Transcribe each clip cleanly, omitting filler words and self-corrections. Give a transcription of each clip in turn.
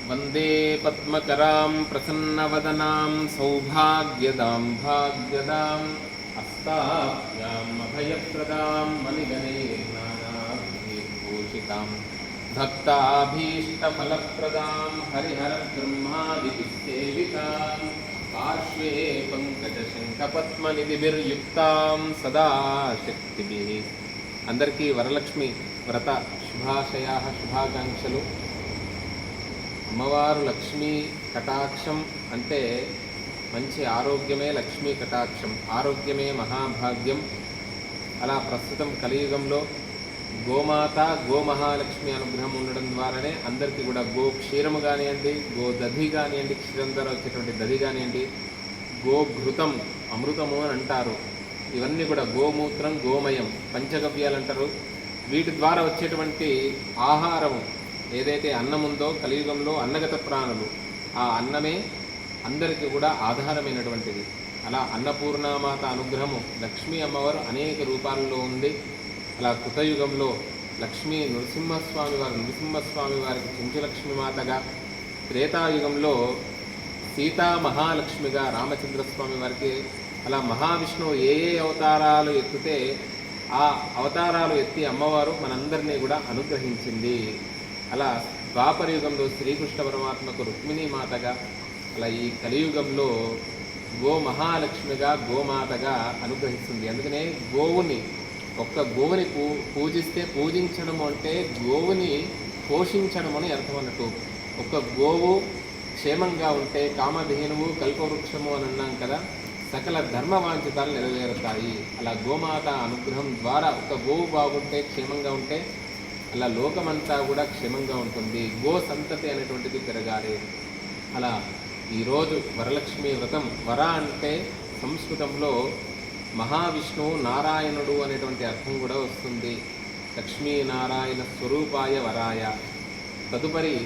वंदे पद्मकरां प्रसन्नवदनां सौभाग्यदां भाग्यदाम् अस्ताभ्याम् अभयप्रदां मणिगणैर्नानाभिर्भूषितां भक्ताभीष्टफलप्रदां हरिहरब्रह्मादिसेवितां पार्श्वे पंकजशङ्खपद्मनिधिभिर्युक्तां सदा शक्तिभिः। अंदरिकी वरलक्ष्मी व्रत शुभाशयाः शुभाकांक्षलु। అమ్మవారు లక్ష్మీ కటాక్షం అంటే మంచి ఆరోగ్యమే లక్ష్మీ కటాక్షం, ఆరోగ్యమే మహాభాగ్యం. అలా ప్రస్తుతం కలియుగంలో గోమాత గోమహాలక్ష్మి అనుగ్రహం ఉండడం ద్వారానే అందరికీ కూడా గో క్షీరము కానివ్వండి, గో దధి కానివ్వండి, క్షీరం ద్వారా వచ్చేటువంటి దధి కానివ్వండి, గోఘృతం అమృతము అని అంటారు. ఇవన్నీ కూడా గోమూత్రం గోమయం పంచగవ్యాలు అంటారు. వీటి ద్వారా వచ్చేటువంటి ఆహారము ఏదైతే అన్నం ఉందో కలియుగంలో అన్నగత ప్రాణులు, ఆ అన్నమే అందరికీ కూడా ఆధారమైనటువంటిది. అలా అన్నపూర్ణామాత అనుగ్రహము లక్ష్మీ అమ్మవారు అనేక రూపాలలో ఉంది. అలా కృతయుగంలో లక్ష్మీ నృసింహస్వామి వారికి చెంచులక్ష్మి మాతగా, త్రేతాయుగంలో సీతా మహాలక్ష్మిగా రామచంద్రస్వామి వారికి, అలా మహావిష్ణువు ఏ అవతారాలు ఎత్తితే ఆ అవతారాలు ఎత్తి అమ్మవారు మనందరినీ కూడా అనుగ్రహించింది. అలా ద్వాపరయుగంలో శ్రీకృష్ణ పరమాత్మకు రుక్మిణీ మాతగా, అలా ఈ కలియుగంలో గో మహాలక్ష్మిగా గోమాతగా అనుగ్రహిస్తుంది. అందుకనే గోవుని ఒక్క గోవుని పూజిస్తే, పూజించడము అంటే గోవుని పోషించడం అని అర్థం అన్నట్టు. ఒక్క గోవు క్షేమంగా ఉంటే కామధేనువు కల్పవృక్షము అని అన్నాం కదా, సకల ధర్మవాంఛితాలు నెరవేరుతాయి. అలా గోమాత అనుగ్రహం ద్వారా ఒక గోవు బాగుంటే, క్షేమంగా ఉంటే అలా లోకమంతా కూడా క్షేమంగా ఉంటుంది. గో సంతతి అనేటువంటిది పెరగాలి. అలా ఈరోజు వరలక్ష్మి వ్రతం, వర అంటే సంస్కృతంలో మహావిష్ణువు నారాయణుడు అనేటువంటి అర్థం కూడా వస్తుంది. లక్ష్మీనారాయణ స్వరూపాయ వరాయ. తదుపరి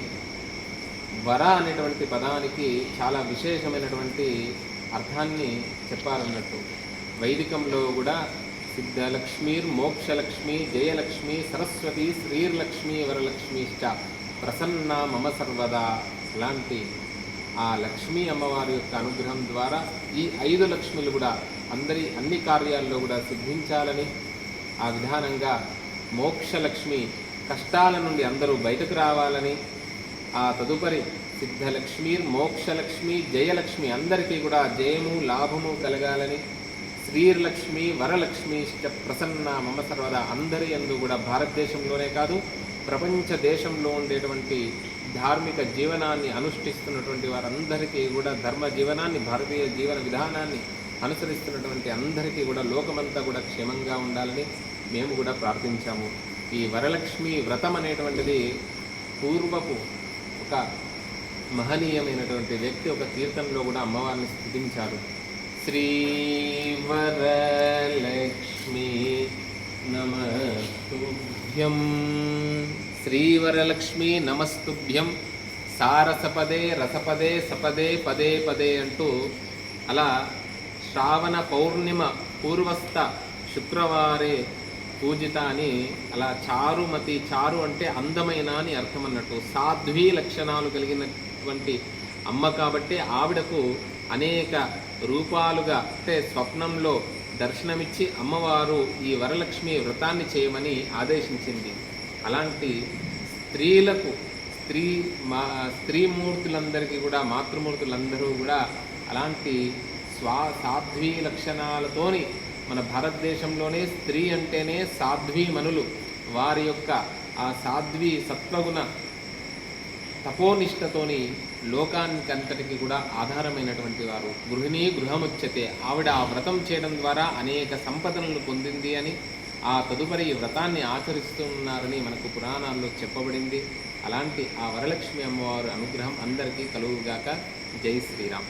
వర అనేటువంటి పదానికి చాలా విశేషమైనటువంటి అర్థాన్ని చెప్పారన్నట్టు. వైదికంలో కూడా సిద్ధలక్ష్మీర్ మోక్షలక్ష్మి జయలక్ష్మి సరస్వతి శ్రీర్లక్ష్మి వరలక్ష్మిశ్చ ప్రసన్న మమ సర్వదా. లాంటి ఆ లక్ష్మీ అమ్మవారి యొక్క అనుగ్రహం ద్వారా ఈ 5 లక్ష్మిలు కూడా అన్ని కార్యాల్లో కూడా సిద్ధించాలని, ఆ విధానంగా మోక్షలక్ష్మి కష్టాల నుండి అందరూ బయటకు రావాలని, ఆ తదుపరి సిద్ధలక్ష్మీర్ మోక్షలక్ష్మి జయలక్ష్మి అందరికీ కూడా జయము లాభము కలగాలని, శ్రీర్లక్ష్మి వరలక్ష్మి ప్రసన్న మమ సర్వదా అందరి యందు కూడా భారతదేశంలోనే కాదు ప్రపంచ దేశంలో ఉండేటువంటి ధార్మిక జీవనాన్ని అనుష్ఠిస్తున్నటువంటి వారందరికీ కూడా, ధర్మ జీవనాన్ని భారతీయ జీవన విధానాన్ని అనుసరిస్తున్నటువంటి అందరికీ కూడా లోకమంతా కూడా క్షేమంగా ఉండాలని మేము కూడా ప్రార్థించాము. ఈ వరలక్ష్మి వ్రతం అనేటువంటిది పూర్వపు ఒక మహనీయమైనటువంటి వ్యక్తి ఒక కీర్తనలో కూడా అమ్మవారిని స్తుతించారు. శ్రీవరలక్ష్మి నమస్తుభ్యం, శ్రీవరలక్ష్మి నమస్తుభ్యం సారసపదే రసపదే సపదే పదే పదే అంటూ, అలా శ్రావణ పౌర్ణిమ పూర్వస్థ శుక్రవారే పూజిత అని, అలా చారుమతి, చారు అంటే అందమైన అని అర్థం అన్నట్టు. సాధ్వీ లక్షణాలు కలిగినటువంటి అమ్మ కాబట్టి ఆవిడకు అనేక రూపాలుగా అంటే స్వప్నంలో దర్శనమిచ్చి అమ్మవారు ఈ వరలక్ష్మి వ్రతాన్ని చేయమని ఆదేశించింది. అలాంటి స్త్రీలకు స్త్రీమూర్తులందరికీ కూడా, మాతృమూర్తులందరూ కూడా అలాంటి సాధ్వీ లక్షణాలతోని మన భారతదేశంలోనే స్త్రీ అంటేనే సాధ్వీమణులు, వారి యొక్క ఆ సాధ్వీ సత్వగుణ తపోనిష్టతోని లోకానికంతటికి కూడా ఆధారమైనటువంటి వారు. గృహిణీ గృహముచ్యతే. ఆవిడ ఆ వ్రతం చేయడం ద్వారా అనేక సంపదలను పొందింది అని, ఆ తదుపరి ఈ వ్రతాన్ని ఆచరిస్తున్నారని మనకు పురాణాల్లో చెప్పబడింది. అలాంటి ఆ వరలక్ష్మి అమ్మవారి అనుగ్రహం అందరికీ కలుగుగాక. జై శ్రీరామ్.